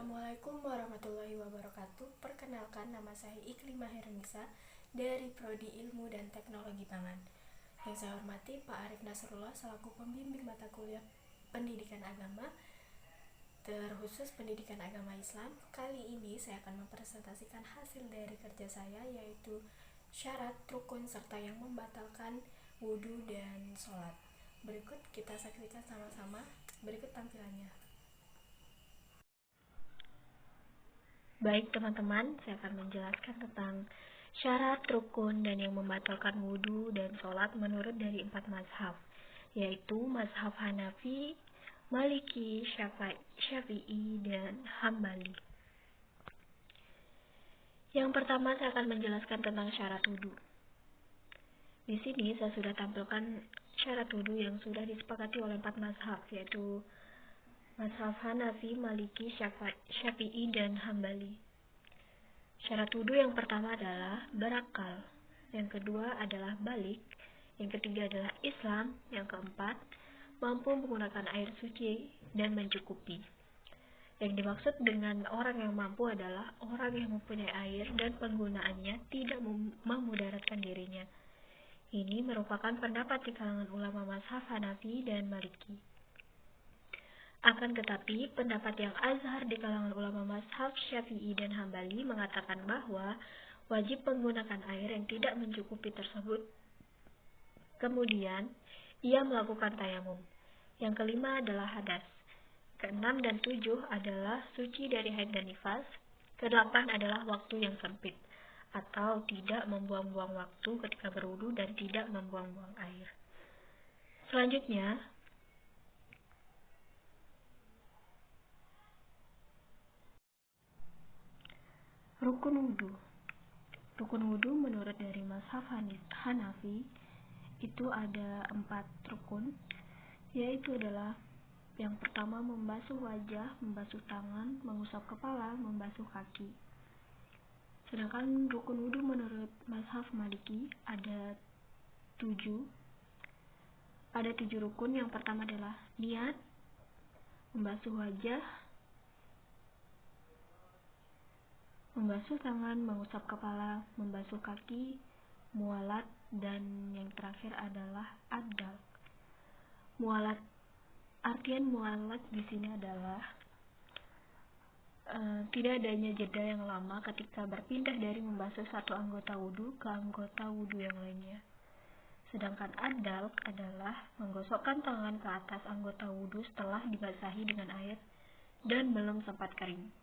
Assalamualaikum warahmatullahi wabarakatuh. Perkenalkan, nama saya Iklimah Hernisa dari Prodi Ilmu dan Teknologi Pangan. Yang saya hormati Pak Arif Nasrullah selaku pembimbing mata kuliah Pendidikan Agama, terkhusus Pendidikan Agama Islam. Kali ini saya akan mempresentasikan hasil dari kerja saya, yaitu syarat, rukun, serta yang membatalkan wudhu dan sholat. Berikut kita saksikan sama-sama. Berikut tampilannya. Baik teman-teman, saya akan menjelaskan tentang syarat, rukun, dan yang membatalkan wudhu dan sholat menurut dari 4 mazhab, yaitu mazhab Hanafi, Maliki, Syafi'i, dan Hambali. Yang pertama saya akan menjelaskan tentang syarat wudhu. Di sini saya sudah tampilkan syarat wudhu yang sudah disepakati oleh 4 mazhab, yaitu mazhab Hanafi, Maliki, Syafi'i, dan Hambali. Syarat wudhu yang pertama adalah berakal, yang kedua adalah balik, yang ketiga adalah Islam, yang keempat mampu menggunakan air suci dan mencukupi. Yang dimaksud dengan orang yang mampu adalah orang yang mempunyai air dan penggunaannya tidak memudaratkan dirinya. Ini merupakan pendapat di kalangan ulama mazhab Hanafi dan Maliki. Akan tetapi, pendapat yang azhar di kalangan ulama mazhab Syafi'i dan Hambali mengatakan bahwa wajib menggunakan air yang tidak mencukupi tersebut. Kemudian, ia melakukan tayamum. Yang kelima adalah hadas. Keenam dan tujuh adalah suci dari haid dan nifas. Kedelapan adalah waktu yang sempit, atau tidak membuang-buang waktu ketika berwudu dan tidak membuang-buang air. Selanjutnya, rukun wudhu. Rukun wudhu menurut dari mazhab Hanafi itu ada 4 rukun, yaitu adalah yang pertama membasuh wajah, membasuh tangan, mengusap kepala, membasuh kaki. Sedangkan rukun wudhu menurut mazhab Maliki ada 7. Ada 7 rukun. Yang pertama adalah niat, membasuh wajah, membasuh tangan, mengusap kepala, membasuh kaki, mualat, dan yang terakhir adalah adal. Mualat, artian mualat di sini adalah tidak adanya jeda yang lama ketika berpindah dari membasuh satu anggota wudhu ke anggota wudhu yang lainnya. Sedangkan adal adalah menggosokkan tangan ke atas anggota wudhu setelah dibasahi dengan air dan belum sempat kering.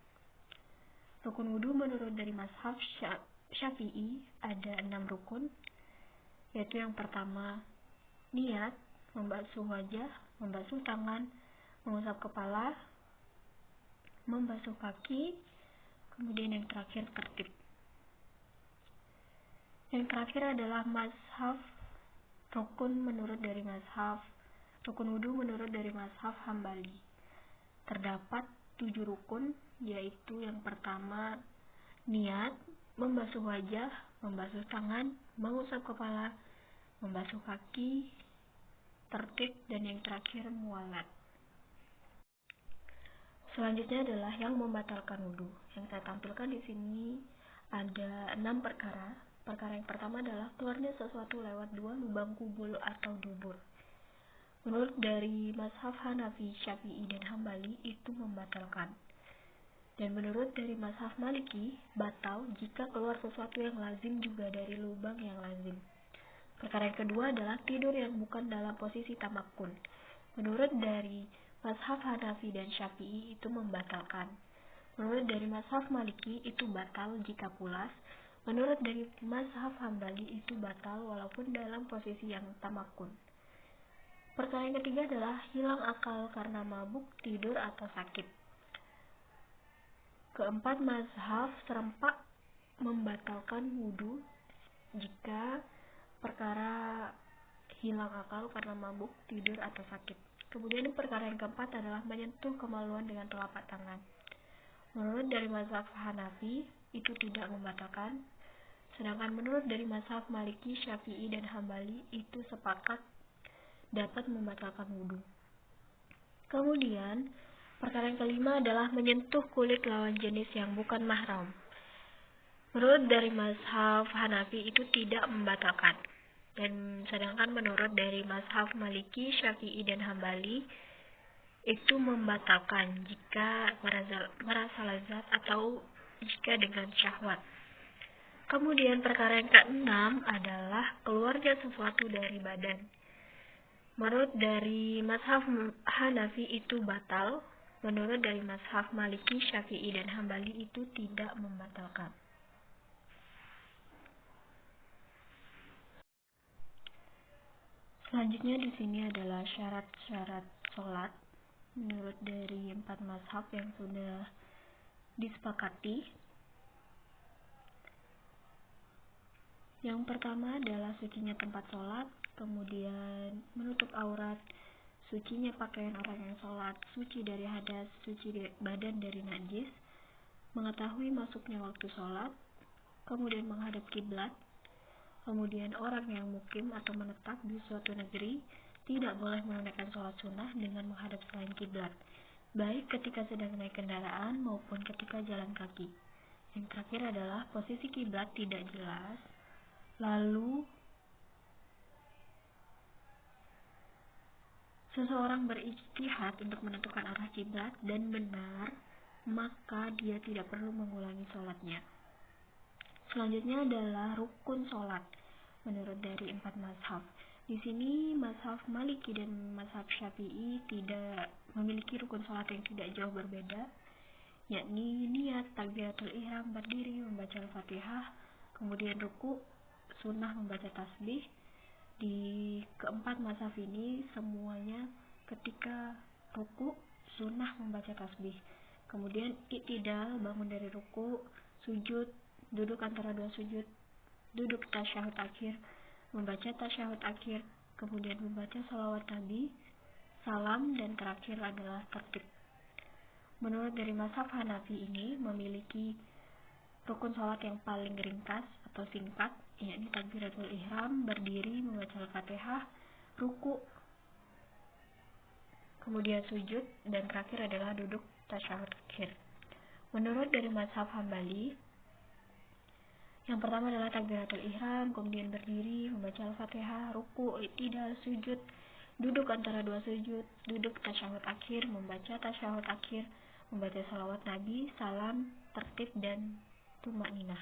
Rukun wudhu menurut dari mazhab Syafi'i ada 6 rukun, yaitu yang pertama niat, membasuh wajah, membasuh tangan, mengusap kepala, membasuh kaki, kemudian yang terakhir tertib. Yang terakhir adalah rukun wudhu menurut dari mazhab Hambali. Terdapat 7 rukun, yaitu yang pertama niat, membasuh wajah, membasuh tangan, mengusap kepala, membasuh kaki, tertib, dan yang terakhir mualat. Selanjutnya adalah yang membatalkan wudhu. Yang saya tampilkan di sini ada 6 perkara. Perkara yang pertama adalah keluarnya sesuatu lewat 2 lubang kubul atau dubur. Menurut dari mazhab Hanafi, Syafi'i, dan Hambali itu membatalkan. Dan menurut dari mazhab Maliki, batal jika keluar sesuatu yang lazim juga dari lubang yang lazim. Perkara yang kedua adalah tidur yang bukan dalam posisi tamakkun. Menurut dari mazhab Hanafi dan Syafi'i itu membatalkan. Menurut dari mazhab Maliki itu batal jika pulas. Menurut dari mazhab Hambali itu batal walaupun dalam posisi yang tamakkun. Perkara yang ketiga adalah hilang akal karena mabuk, tidur, atau sakit. Keempat mazhab serempak membatalkan wudhu jika perkara hilang akal karena mabuk, tidur, atau sakit. Kemudian perkara yang keempat adalah menyentuh kemaluan dengan telapak tangan. Menurut dari mazhab Hanafi itu tidak membatalkan, sedangkan menurut dari mazhab Maliki, Syafi'i, dan Hambali itu sepakat dapat membatalkan wudhu. Kemudian Perkara yang kelima adalah menyentuh kulit lawan jenis yang bukan mahram. Menurut dari mazhab Hanafi itu tidak membatalkan. Dan sedangkan menurut dari mazhab Maliki, Syafi'i, dan Hambali itu membatalkan jika merasa lazat atau jika dengan syahwat. Kemudian perkara yang keenam adalah keluarnya sesuatu dari badan. Menurut dari mazhab Hanafi itu batal. Menurut dari mazhab Maliki, Syafi'i, dan Hambali itu tidak membatalkan. Selanjutnya di sini adalah syarat-syarat sholat menurut dari 4 mazhab yang sudah disepakati. Yang pertama adalah sucinya tempat sholat, kemudian menutup aurat, sucinya pakaian orang yang sholat, suci dari hadas, suci badan dari najis, mengetahui masuknya waktu sholat, kemudian menghadap kiblat. Kemudian orang yang mukim atau menetap di suatu negeri tidak boleh menunaikan sholat sunnah dengan menghadap selain kiblat, baik ketika sedang naik kendaraan maupun ketika jalan kaki. Yang terakhir adalah posisi kiblat tidak jelas, lalu seseorang berijtihad untuk menentukan arah kiblat dan benar, maka dia tidak perlu mengulangi sholatnya. Selanjutnya adalah rukun sholat menurut dari 4 mazhab. Di sini mazhab Maliki dan mazhab Syafi'i tidak memiliki rukun sholat yang tidak jauh berbeda, yakni niat, takbiratul ihram, berdiri, membaca Al-Fatihah, kemudian ruku, sunnah membaca tasbih. Di keempat mazhab ini semuanya ketika ruku sunnah membaca tasbih, kemudian i'tidal, bangun dari ruku, sujud, duduk antara dua sujud, duduk tasyahud akhir, membaca tasyahud akhir, kemudian membaca salawat Nabi, salam, dan terakhir adalah tertib. Menurut dari mazhab Hanafi ini memiliki rukun sholat yang paling ringkas atau singkat, yakni takbiratul ihram, berdiri, membaca Al-Fatihah, ruku, kemudian sujud, dan terakhir adalah duduk tasyahud akhir. Menurut dari mazhab Hambali, yang pertama adalah takbiratul ihram, kemudian berdiri, membaca Al-Fatihah, ruku, i'tidal, sujud, duduk antara dua sujud, duduk tasyahud akhir, membaca tasyahud akhir, membaca salawat Nabi, salam, tertib, dan tumakninah.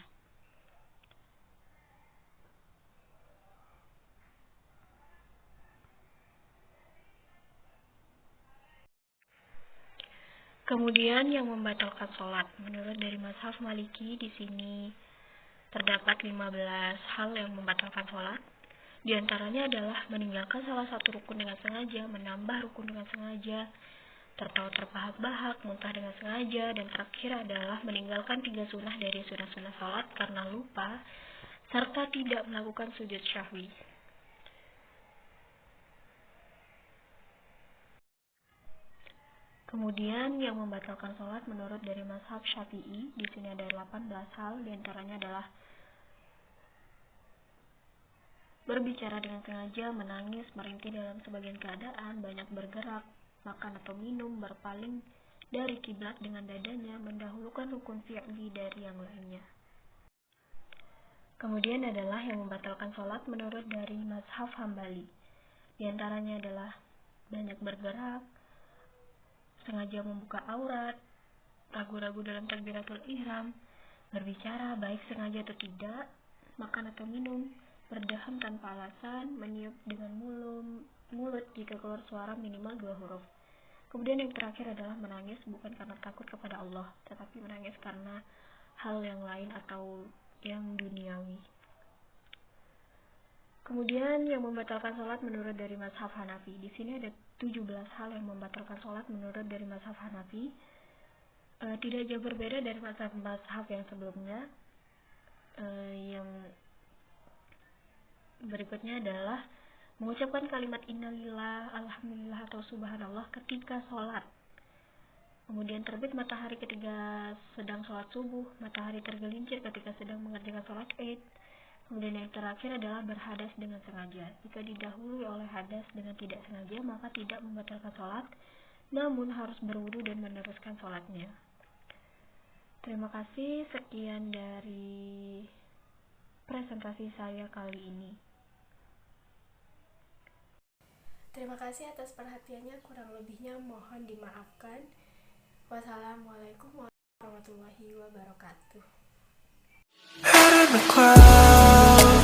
Kemudian yang membatalkan sholat menurut dari mazhab Maliki, di sini terdapat 15 hal yang membatalkan sholat. Di antaranya adalah meninggalkan salah satu rukun dengan sengaja, menambah rukun dengan sengaja, tertawa terbahak-bahak, muntah dengan sengaja, dan terakhir adalah meninggalkan 3 sunnah dari sunnah-sunnah sholat karena lupa, serta tidak melakukan sujud syahwi. Kemudian yang membatalkan sholat menurut dari mazhab Syafi'i, di sini ada 18 hal, diantaranya adalah berbicara dengan sengaja, menangis, merintih dalam sebagian keadaan, banyak bergerak, makan atau minum, berpaling dari kiblat dengan dadanya, mendahulukan rukun fi'li dari yang lainnya. Kemudian adalah yang membatalkan sholat menurut dari mazhab Hambali, diantaranya adalah banyak bergerak, sengaja membuka aurat, ragu-ragu dalam takbiratul ihram, berbicara baik sengaja atau tidak, makan atau minum, berdaham tanpa alasan, meniup dengan mulut jika keluar suara minimal 2 huruf. Kemudian yang terakhir adalah menangis bukan karena takut kepada Allah, tetapi menangis karena hal yang lain atau yang duniawi. Kemudian yang membatalkan sholat menurut dari mazhab Hanafi. Di sini ada 17 hal yang membatalkan sholat menurut dari mazhab Hanafi. Tidak jauh berbeda dari mazhab yang sebelumnya. Yang berikutnya adalah mengucapkan kalimat innalillah, alhamdulillah, atau subhanallah ketika sholat. Kemudian terbit matahari ketika sedang sholat subuh, matahari tergelincir ketika sedang mengerjakan sholat Id. Kemudian yang terakhir adalah berhadas dengan sengaja. Jika didahului oleh hadas dengan tidak sengaja, maka tidak membatalkan sholat. namun harus berwudu dan meneruskan sholatnya. Terima kasih, sekian dari presentasi saya kali ini. Terima kasih atas perhatiannya, kurang lebihnya mohon dimaafkan. Wassalamualaikum warahmatullahi wabarakatuh.